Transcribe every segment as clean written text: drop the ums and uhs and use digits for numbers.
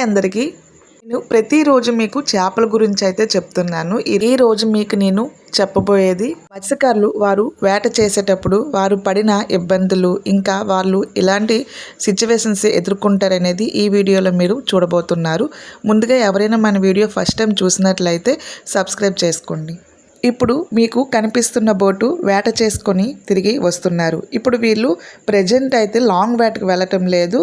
అందరికీ నేను ప్రతిరోజు మీకు చేపల గురించి అయితే చెప్తున్నాను. ఈ రోజు మీకు నేను చెప్పబోయేది మత్స్యకారులు వారు వేట చేసేటప్పుడు వారు పడిన ఇబ్బందులు, ఇంకా వాళ్ళు ఇలాంటి సిచ్యువేషన్స్ ఎదుర్కొంటారనేది ఈ వీడియోలో మీరు చూడబోతున్నారు. ముందుగా ఎవరైనా మన వీడియో ఫస్ట్ టైం చూసినట్లయితే సబ్స్క్రైబ్ చేసుకోండి. ఇప్పుడు మీకు కనిపిస్తున్న బోటు వేట చేసుకొని తిరిగి వస్తున్నారు. ఇప్పుడు వీళ్ళు ప్రజెంట్ అయితే లాంగ్ వేటకు వెళ్ళటం లేదు,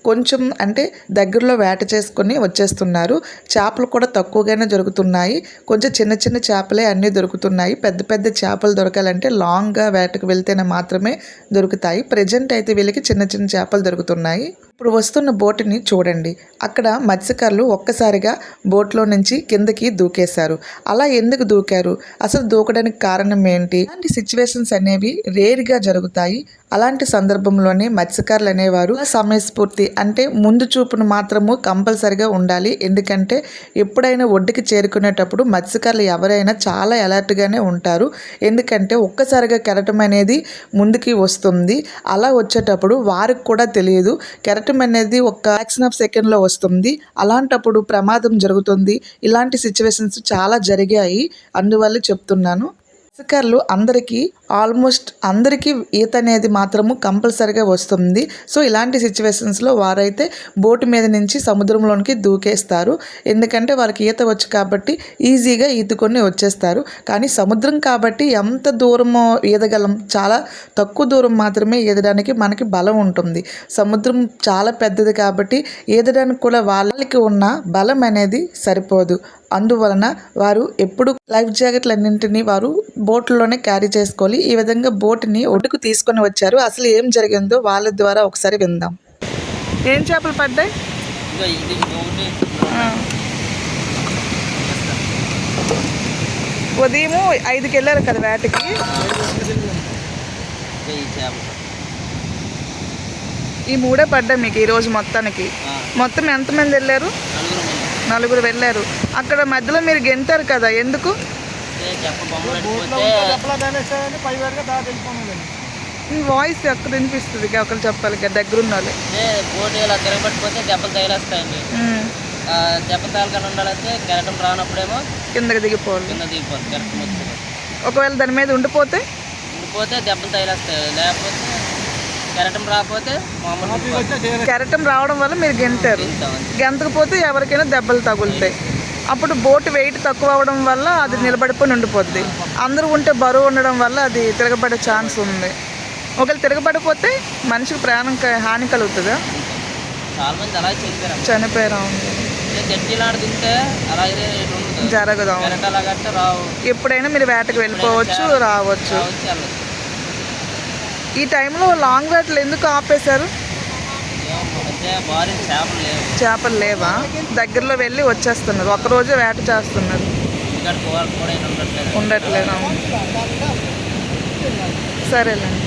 కొంచెం అంటే దగ్గరలో వేట చేసుకొని వచ్చేస్తున్నారు. చేపలు కూడా తక్కువగానే దొరుకుతున్నాయి, కొంచెం చిన్న చిన్న చేపలే అన్నీ దొరుకుతున్నాయి. పెద్ద పెద్ద చేపలు దొరకాలంటే లాంగ్గా వేటకు వెళ్తేనే మాత్రమే దొరుకుతాయి. ప్రజెంట్ అయితే వీళ్ళకి చిన్న చిన్న చేపలు దొరుకుతున్నాయి. ఇప్పుడు వస్తున్న బోటుని చూడండి. అక్కడ మత్స్యకారులు ఒక్కసారిగా బోట్లో నుంచి కిందకి దూకేశారు. అలా ఎందుకు దూకారు, అసలు దూకడానికి కారణం ఏంటి? అలాంటి సిచ్యువేషన్స్ అనేవి రేర్గా జరుగుతాయి. అలాంటి సందర్భంలోనే మత్స్యకారులు అనేవారు సమయస్ఫూర్తి అంటే ముందు చూపును మాత్రము కంపల్సరిగా ఉండాలి. ఎందుకంటే ఎప్పుడైనా ఒడ్డుకి చేరుకునేటప్పుడు మత్స్యకారులు ఎవరైనా చాలా అలర్ట్గానే ఉంటారు. ఎందుకంటే ఒక్కసారిగా కెరటం అనేది ముందుకి వస్తుంది. అలా వచ్చేటప్పుడు వారికి కూడా తెలియదు, కెరటం అనేది ఒక ఫ్రాక్షన్ ఆఫ్ సెకండ్లో వస్తుంది. అలాంటప్పుడు ప్రమాదం జరుగుతుంది. ఇలాంటి సిచ్యువేషన్స్ చాలా జరిగాయి, అందువల్ల చెప్తున్నాను. మత్స్యకారులు అందరికీ ఆల్మోస్ట్ అందరికీ ఈత అనేది మాత్రము కంపల్సరిగా వస్తుంది. సో ఇలాంటి సిచ్యువేషన్స్లో వారైతే బోటు మీద నుంచి సముద్రంలోనికి దూకేస్తారు. ఎందుకంటే వారికి ఈత వచ్చు కాబట్టి ఈజీగా ఈదుకొని వచ్చేస్తారు. కానీ సముద్రం కాబట్టి ఎంత దూరమో ఈదగలం, చాలా తక్కువ దూరం మాత్రమే ఈదడానికి మనకి బలం ఉంటుంది. సముద్రం చాలా పెద్దది కాబట్టి ఈదడానికి కూడా వాళ్ళకి ఉన్న బలం అనేది సరిపోదు. అందువలన వారు ఎప్పుడు లైఫ్ జాకెట్లన్నింటినీ వారు బోట్లోనే క్యారీ చేసుకోవాలి. ఈ విధంగా బోటుని ఒడ్డుకు తీసుకొని వచ్చారు. అసలు ఏం జరిగిందో వాళ్ళ ద్వారా ఒకసారి విందాం. ఏం చేపలు పడ్డాయి? ఉదయం 5కి వెళ్ళారు కదా వేటకి. ఈ మూడే పడ్డాయి మీకు ఈరోజు మొత్తానికి. మొత్తం ఎంతమంది వెళ్ళారు? 4 వెళ్ళారు. అక్కడ మధ్యలో మీరు గెంతారు కదా, ఎందుకు? మీ వాయిస్ ఎక్కడ వినిపిస్తుంది, ఒకరు చెప్పాలి కదా దగ్గరున్న వాళ్ళు. కిందకి దిగిపోవాలి. ఒకవేళ దాని మీద ఉండిపోతే దెబ్బలు తగిలేస్తాయి, లేకపోతే కెరటం రావడం వల్ల మీరు గెంటారు. గెంతకపోతే ఎవరికైనా దెబ్బలు తగులుతాయి. అప్పుడు బోటు వెయిట్ తక్కువ అవ్వడం వల్ల అది నిలబడిపోయి ఉండిపోద్ది. అందరూ ఉంటే బరువు ఉండడం వల్ల అది తిరగబడే ఛాన్స్ ఉంది. ఒకవేళ తిరగబడిపోతే మనిషికి ప్రాణం హాని కలుగుతుందా? చనిపోయారు. జరగదు. ఎప్పుడైనా మీరు వేటకు వెళ్ళిపోవచ్చు, రావచ్చు. ఈ టైంలో లాంగ్ వేటలు ఎందుకు ఆపేశారు? చేపలు లేవా? దగ్గరలో వెళ్ళి వచ్చేస్తున్నారు, ఒకరోజే వేట చేస్తున్నారు. ఉండట్లేదు. సరేలేండి.